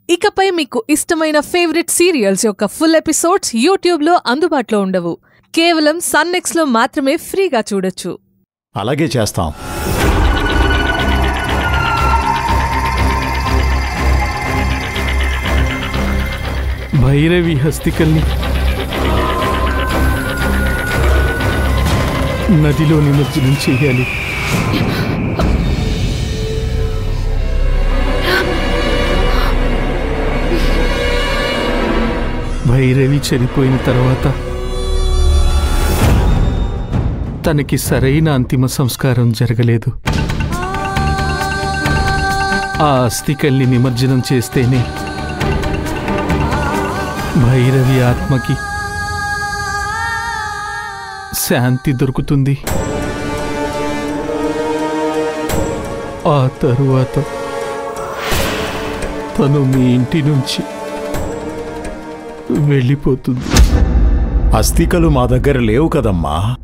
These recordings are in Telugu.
ఇకపై మీకు ఇష్టమైన ఫేవరెట్ సీరియల్స్ యొక్క ఫుల్ ఎపిసోడ్స్ యూట్యూబ్లో అందుబాటులో ఉండవు. కేవలం సన్నెక్స్లో మాత్రమే ఫ్రీగా చూడొచ్చు. అలాగే చేస్తాం. భైరవి హస్తికల్ని నదిలో నిమజ్జనం చేయాలి. భైరవి చనిపోయిన తర్వాత తనకి సరైన అంతిమ సంస్కారం జరగలేదు. ఆ అస్థికల్ని నిమజ్జనం చేస్తేనే భైరవి ఆత్మకి శాంతి దొరుకుతుంది. ఆ తరువాత తను మీ ఇంటి నుంచి వెళ్ళిపోతుంది. అస్థికలు మా దగ్గర లేవు కదమ్మా.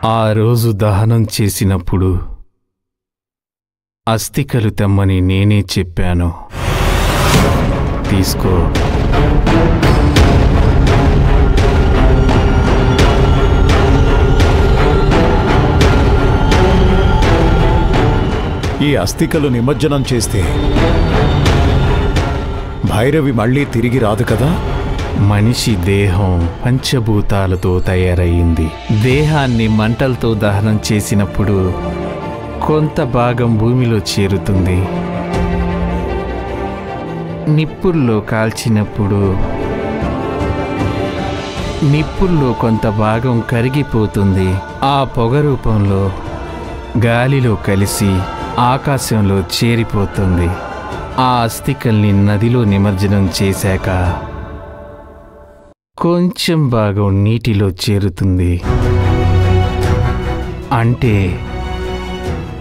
ఆ రోజు దహనం చేసినప్పుడు అస్థికలు తెమ్మని నేనే చెప్పాను. తీసుకో. ఈ అస్థికలు నిమజ్జనం చేస్తే భైరవి మళ్ళీ తిరిగి రాదు కదా. మనిషి దేహం పంచభూతాలతో తయారయ్యింది. దేహాన్ని మంటలతో దహనం చేసినప్పుడు కొంత భాగం భూమిలో చేరుతుంది. నిప్పుల్లో కాల్చినప్పుడు నిప్పుల్లో కొంత భాగం కరిగిపోతుంది. ఆ పొగ రూపంలో గాలిలో కలిసి ఆకాశంలో చేరిపోతుంది. ఆ అస్థికల్ని నదిలో నిమజ్జనం చేశాక కొంచెం భాగం నీటిలో చేరుతుంది. అంటే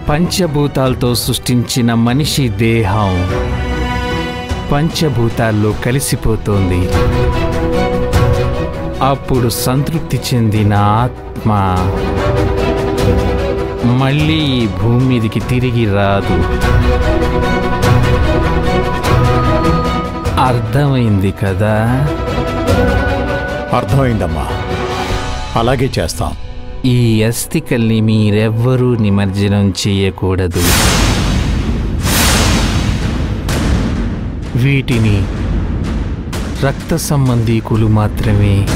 పంచభూతాలతో సృష్టించిన మనిషి దేహం పంచభూతాల్లో కలిసిపోతుంది. అప్పుడు సంతృప్తి చెందిన ఆత్మ మళ్ళీ ఈ భూమి మీదికి తిరిగి రాదు. అర్థమైంది కదా? అర్థమైందమ్మా. అలాగే చేస్తాం. ఈ అస్థికల్ని మీరెవ్వరూ నిమజ్జనం చేయకూడదు. వీటిని రక్త సంబంధీకులు మాత్రమే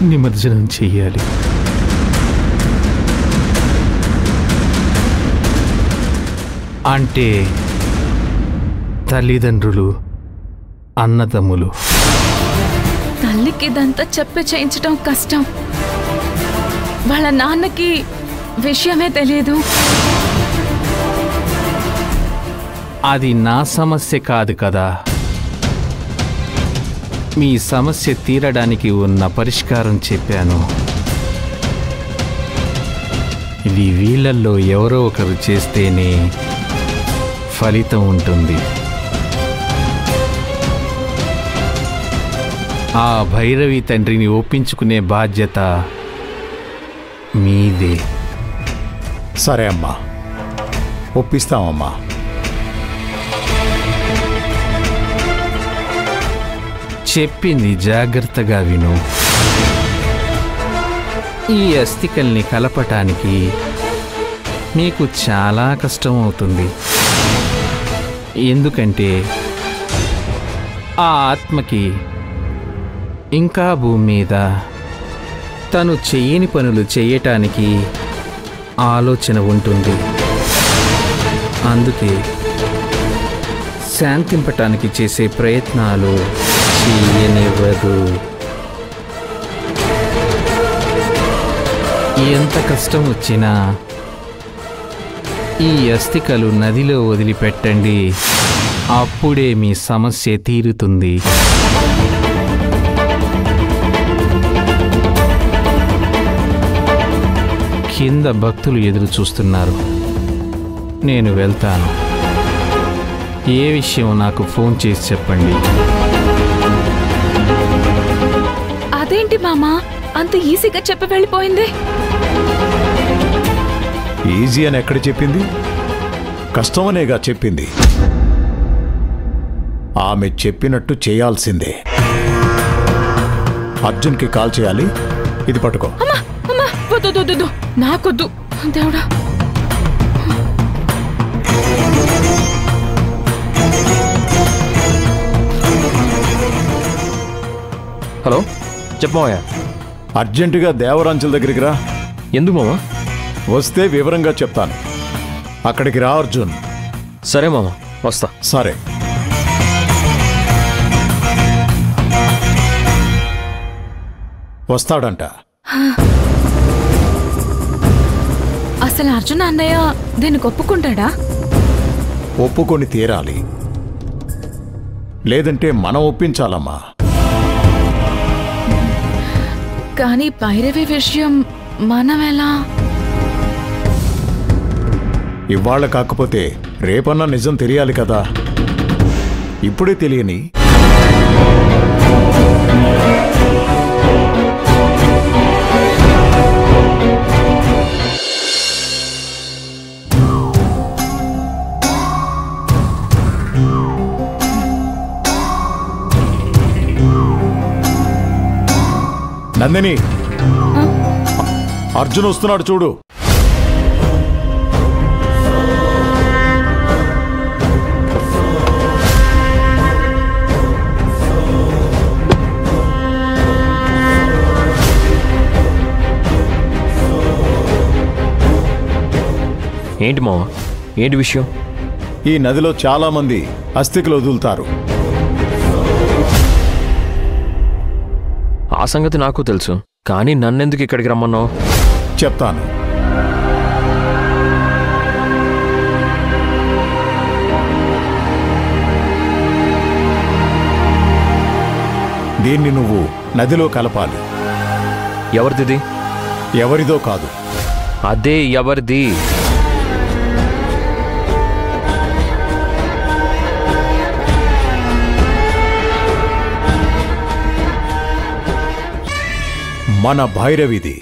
నిమజ్జనం చెయ్యాలి. అంటే తల్లిదండ్రులు, అన్నదమ్ములు. తల్లికి ఇదంతా చెప్పి చేయించడం కష్టం. వాళ్ళ నాన్నకి విషయమే తెలియదు. అది నా సమస్య కాదు కదా. మీ సమస్య తీరడానికి ఉన్న పరిష్కారం చెప్పాను. ఇది వీళ్ళల్లో ఎవరో ఒకరు చేస్తేనే ఫలితం ఉంటుంది. ఆ భైరవి తండ్రిని ఒప్పించుకునే బాధ్యత మీదే. సరే అమ్మా, ఒప్పిస్తామమ్మా. చెప్పింది జాగ్రత్తగా విను. ఈ అస్థికల్ని కలపటానికి మీకు చాలా కష్టం అవుతుంది. ఎందుకంటే ఆ ఆత్మకి ఇంకా భూమి మీద తను చెయ్యని పనులు చేయటానికి ఆలోచన ఉంటుంది. అందుకే శాంతింపటానికి చేసే ప్రయత్నాలు చేయనివ్వదు. ఎంత కష్టం వచ్చినా ఈ అస్థికలు నదిలో వదిలిపెట్టండి, అప్పుడే మీ సమస్య తీరుతుంది. కింద భక్తులు ఎదురు చూస్తున్నారు. నేను వెళ్తాను. ఏ విషయం నాకు ఫోన్ చేసి చెప్పండి. అదేంటి మామా అంత ఈజీగా చెప్పి వెళ్ళిపోయింది? ఈజీ అని ఎక్కడ చెప్పింది? కష్టమనేగా చెప్పింది. ఆమె చెప్పినట్టు చేయాల్సిందే. అర్జున్కి కాల్ చేయాలి. ఇది పట్టుకో. వద్దు, నాకొద్దు దేవుడా. హలో, చెప్పమావయ్య. అర్జెంటుగా దేవరాంచల్ దగ్గరికి రా. ఎందుకు మామ? వస్తే వివరంగా చెప్తాను. అక్కడికి రా అర్జున్. సరే మామ, వస్తా. సరే. వస్తాడంట. అసలు అర్జున్ అన్నయ్య దీనికి ఒప్పుకుంటాడా? ఒప్పుకొని తీరాలి. లేదంటే మనం ఒప్పించాలమ్మా. కానీ భైరవి విషయం మనం ఎలా? ఇవాళ కాకపోతే రేపన్నా నిజం తెలియాలి కదా. ఇప్పుడే తెలియని నందిని, అర్జున్ వస్తున్నాడు చూడు. ఏంటి మామ, ఏంటి విషయం? ఈ నదిలో చాలా మంది అస్థికలు వదులుతారు. ఆ సంగతి నాకు తెలుసు, కానీ నన్నెందుకు ఇక్కడికి రమ్మన్నావు? చెప్తాను. దీన్ని నువ్వు నదిలో కలపాలి. ఎవరిది? ఎవరిదో కాదు. అదే ఎవరిది? మన భైరవిది.